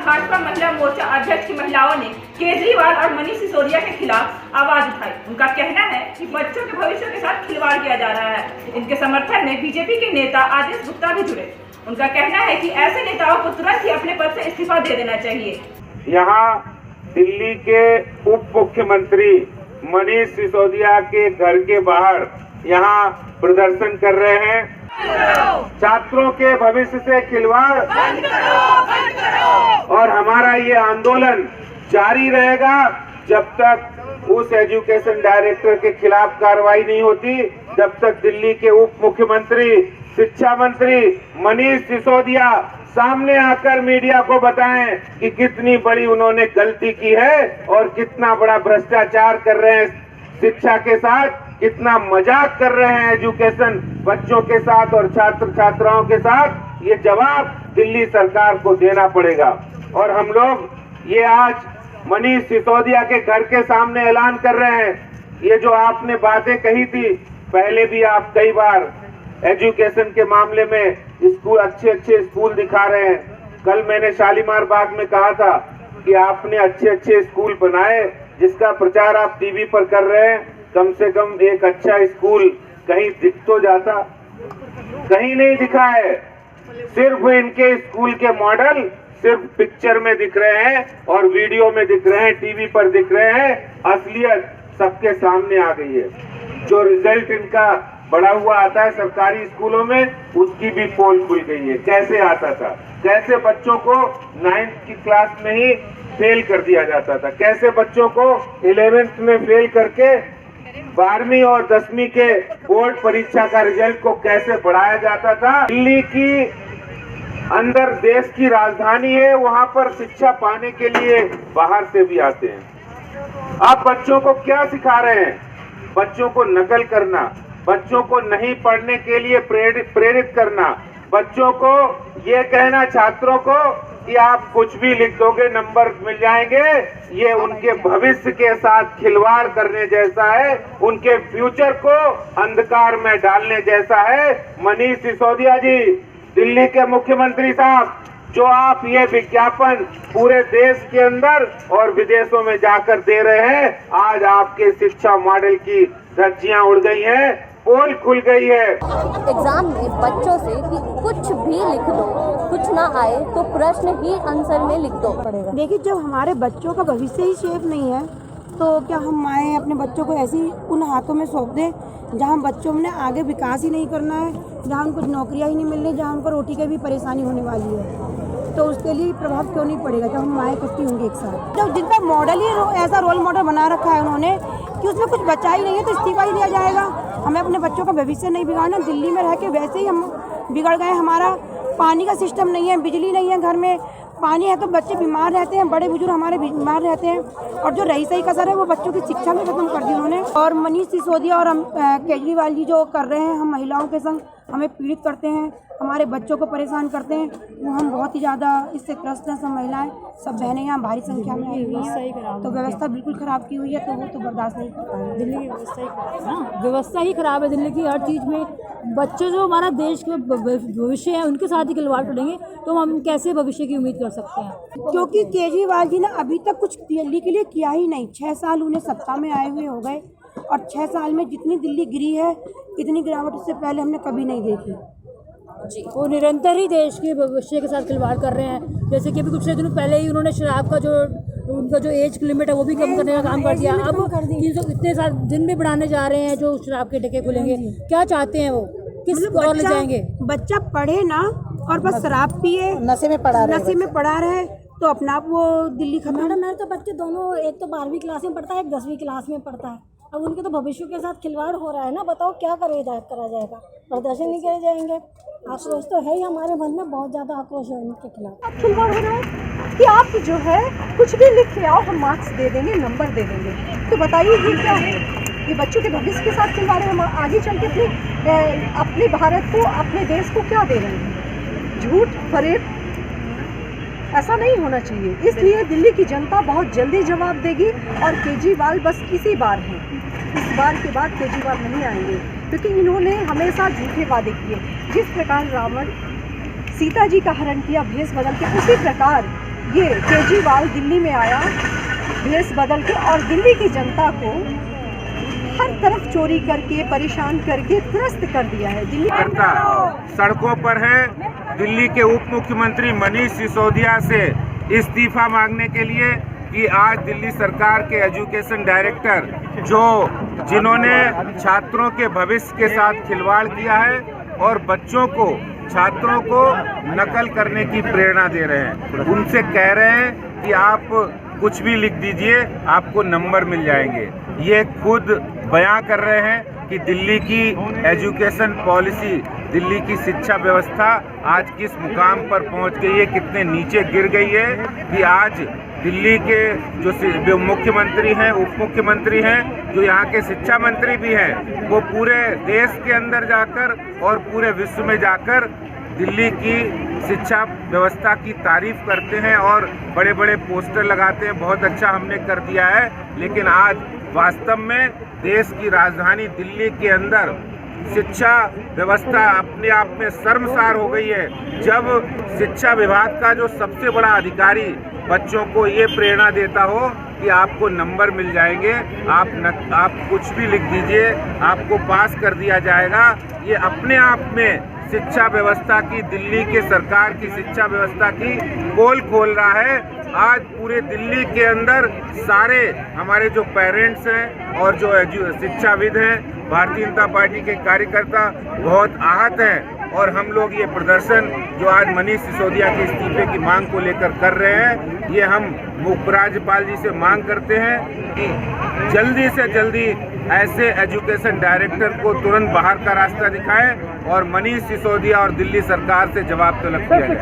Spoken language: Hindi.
भाजपा महिला मोर्चा अध्यक्ष की महिलाओं ने केजरीवाल और मनीष सिसोदिया के खिलाफ आवाज उठाई। उनका कहना है कि बच्चों के भविष्य के साथ खिलवाड़ किया जा रहा है। इनके समर्थन में बीजेपी के नेता आदेश गुप्ता भी जुड़े। उनका कहना है कि ऐसे नेताओं को तुरंत ही अपने पद से इस्तीफा दे देना चाहिए। यहाँ दिल्ली के उप मुख्यमंत्री मनीष सिसोदिया के घर के बाहर यहाँ प्रदर्शन कर रहे हैं। छात्रों के भविष्य से खिलवाड़ बंद करो। और हमारा ये आंदोलन जारी रहेगा जब तक उस एजुकेशन डायरेक्टर के खिलाफ कार्रवाई नहीं होती, जब तक दिल्ली के उप मुख्यमंत्री शिक्षा मंत्री मनीष सिसोदिया सामने आकर मीडिया को बताएं कि कितनी बड़ी उन्होंने गलती की है और कितना बड़ा भ्रष्टाचार कर रहे हैं शिक्षा के साथ, कितना मजाक कर रहे हैं एजुकेशन बच्चों के साथ और छात्र छात्राओं के साथ। ये जवाब दिल्ली सरकार को देना पड़ेगा। और हम लोग ये आज मनीष सिसोदिया के घर के सामने ऐलान कर रहे हैं, ये जो आपने बातें कही थी पहले भी, आप कई बार एजुकेशन के मामले में स्कूल अच्छे स्कूल दिखा रहे हैं। कल मैंने शालीमार बाग में कहा था कि आपने अच्छे स्कूल बनाए जिसका प्रचार आप टीवी पर कर रहे हैं। कम से कम एक अच्छा स्कूल कहीं दिख तो जाता, कहीं नहीं दिखा है। सिर्फ इनके स्कूल के मॉडल सिर्फ पिक्चर में दिख रहे हैं और वीडियो में दिख रहे हैं, टीवी पर दिख रहे हैं। असलियत सबके सामने आ गई है। जो रिजल्ट इनका बढ़ा हुआ आता है सरकारी स्कूलों में, उसकी भी पोल खुल गई है। कैसे आता था, कैसे बच्चों को 9th की क्लास में ही फेल कर दिया जाता था, कैसे बच्चों को 11th में फेल करके 12वीं और 10वीं के बोर्ड परीक्षा का रिजल्ट को कैसे बढ़ाया जाता था। दिल्ली की अंदर देश की राजधानी है, वहां पर शिक्षा पाने के लिए बाहर से भी आते हैं। आप बच्चों को क्या सिखा रहे हैं? बच्चों को नकल करना, बच्चों को नहीं पढ़ने के लिए प्रेरित करना, बच्चों को ये कहना छात्रों को कि आप कुछ भी लिख दोगे नंबर मिल जाएंगे, ये उनके भविष्य के साथ खिलवाड़ करने जैसा है, उनके फ्यूचर को अंधकार में डालने जैसा है। मनीष सिसोदिया जी, दिल्ली के मुख्यमंत्री साहब, जो आप ये विज्ञापन पूरे देश के अंदर और विदेशों में जाकर दे रहे हैं, आज आपके शिक्षा मॉडल की धज्जियां उड़ गई हैं, पोल खुल गई है। एग्जाम में बच्चों से कि कुछ भी लिख दो, कुछ ना आए तो प्रश्न ही आंसर में लिख दो पड़ेगा। देखिए, जब हमारे बच्चों का भविष्य ही सेफ नहीं है तो क्या हम माएँ अपने बच्चों को ऐसी उन हाथों में सौंप दें जहां बच्चों ने आगे विकास ही नहीं करना है, जहां उनको नौकरियां ही नहीं मिलनी, जहां उनको रोटी की भी परेशानी होने वाली है, तो उसके लिए प्रभाव क्यों नहीं पड़ेगा जब हम माएँ इकट्ठी होंगी एक साथ। जब जिनका मॉडल ही ऐसा रोल मॉडल बना रखा है उन्होंने कि उसमें कुछ बचा ही नहीं है तो इस्तीफा ही दिया जाएगा। हमें अपने बच्चों का भविष्य नहीं बिगाड़ना। दिल्ली में रह के वैसे ही हम बिगड़ गए। हमारा पानी का सिस्टम नहीं है, बिजली नहीं है, घर में पानी है तो बच्चे बीमार रहते हैं, बड़े बुजुर्ग हमारे बीमार रहते हैं। और जो रही सही कसर है वो बच्चों की शिक्षा में खत्म कर दी उन्होंने। और मनीष सिसोदिया और हम केजरीवाल जी जो कर रहे हैं, हम महिलाओं के संग हमें पीड़ित करते हैं, हमारे बच्चों को परेशान करते हैं, वो हम बहुत ही ज़्यादा इससे त्रस्त हैं। सब महिलाएं, सब बहनें यहाँ भारी संख्या में आई हुई हैं, तो व्यवस्था बिल्कुल ख़राब की हुई है, तो वो तो बर्दाश्त नहीं कर पाएंगे। दिल्ली की व्यवस्था ही खराब है ना, व्यवस्था ही खराब है दिल्ली की हर चीज़ में। बच्चे जो हमारा देश के भविष्य है उनके साथ ही खिलवाड़ करेंगे तो हम कैसे भविष्य की उम्मीद कर सकते हैं? क्योंकि केजरीवाल जी ने अभी तक कुछ दिल्ली के लिए किया ही नहीं। 6 साल उन्हें सत्ता में आए हुए हो गए और 6 साल में जितनी दिल्ली गिरी है, इतनी गिरावट इससे पहले हमने कभी नहीं देखी जी। वो निरंतर ही देश के भविष्य के साथ खिलवाड़ कर रहे हैं। जैसे कि अभी कुछ दिनों पहले ही उन्होंने शराब का जो उनका जो एज लिमिट है वो भी कम करने का काम कर दिया। अब 300 इतने साल दिन भी बढ़ाने जा रहे हैं जो शराब के ठेके खुलेंगे। क्या चाहते हैं वो, किस और ले जाएंगे? बच्चा पढ़े ना और बस शराब पिए, नशे में पड़ा रहे तो अपना आप वो दिल्ली खत्म। मैडम, मेरे तो बच्चे दोनों, एक तो 12वीं क्लास में पढ़ता है, एक 10वीं क्लास में पढ़ता है। अब उनके तो भविष्य के साथ खिलवाड़ हो रहा है ना। बताओ क्या करा जाएगा? प्रदर्शन नहीं करे जाएंगे? आक्रोश तो है ही, हमारे मन में बहुत ज़्यादा आक्रोश है उनके खिलाफ। अब खिलवाड़ हो रहा है कि आप जो है कुछ भी लिख के आओ, हम मार्क्स दे देंगे, नंबर दे देंगे। तो बताइए ये क्या है? ये बच्चों के भविष्य के साथ खिलवाड़ है। हम आगे चल के अपने भारत को, अपने देश को क्या दे रहे हैं? झूठ, फरेब, ऐसा नहीं होना चाहिए। इसलिए दिल्ली की जनता बहुत जल्दी जवाब देगी और केजरीवाल बस इसी बार है, इस बार के बाद केजरीवाल नहीं आएंगे, क्योंकि इन्होंने हमेशा झूठे वादे किए। जिस प्रकार रावण सीता जी का हरण किया भेष बदल के, उसी प्रकार ये केजरीवाल दिल्ली में आया भेष बदल के और दिल्ली की जनता को हर तरफ चोरी करके परेशान करके त्रस्त कर दिया है। दिल्ली जनता सड़कों पर है। दिल्ली के उप मुख्यमंत्री मनीष सिसोदिया से इस्तीफा मांगने के लिए कि आज दिल्ली सरकार के एजुकेशन डायरेक्टर जिन्होंने छात्रों के भविष्य के साथ खिलवाड़ किया है और बच्चों को, छात्रों को नकल करने की प्रेरणा दे रहे हैं, उनसे कह रहे हैं कि आप कुछ भी लिख दीजिए, आपको नंबर मिल जाएंगे। ये खुद बयां कर रहे हैं कि दिल्ली की एजुकेशन पॉलिसी, दिल्ली की शिक्षा व्यवस्था आज किस मुकाम पर पहुंच गई है, कितने नीचे गिर गई है कि आज दिल्ली के जो मुख्यमंत्री हैं, उप मुख्यमंत्री हैं, जो यहाँ के शिक्षा मंत्री भी हैं, वो पूरे देश के अंदर जाकर और पूरे विश्व में जाकर दिल्ली की शिक्षा व्यवस्था की तारीफ करते हैं और बड़े बड़े पोस्टर लगाते हैं, बहुत अच्छा हमने कर दिया है। लेकिन आज वास्तव में देश की राजधानी दिल्ली के अंदर शिक्षा व्यवस्था अपने आप में शर्मसार हो गई है, जब शिक्षा विभाग का जो सबसे बड़ा अधिकारी बच्चों को ये प्रेरणा देता हो कि आपको नंबर मिल जाएंगे, आप कुछ भी लिख दीजिए, आपको पास कर दिया जाएगा। ये अपने आप में शिक्षा व्यवस्था की, दिल्ली के सरकार की शिक्षा व्यवस्था की पोल खोल रहा है। आज पूरे दिल्ली के अंदर सारे हमारे जो पेरेंट्स हैं और जो शिक्षाविद हैं, भारतीय जनता पार्टी के कार्यकर्ता बहुत आहत हैं और हम लोग ये प्रदर्शन जो आज मनीष सिसोदिया के इस्तीफे की मांग को लेकर कर रहे हैं, ये हम उपराज्यपाल जी से मांग करते हैं कि जल्दी से जल्दी ऐसे एजुकेशन डायरेक्टर को तुरंत बाहर का रास्ता दिखाएं और मनीष सिसोदिया और दिल्ली सरकार से जवाब तलब किया जाए।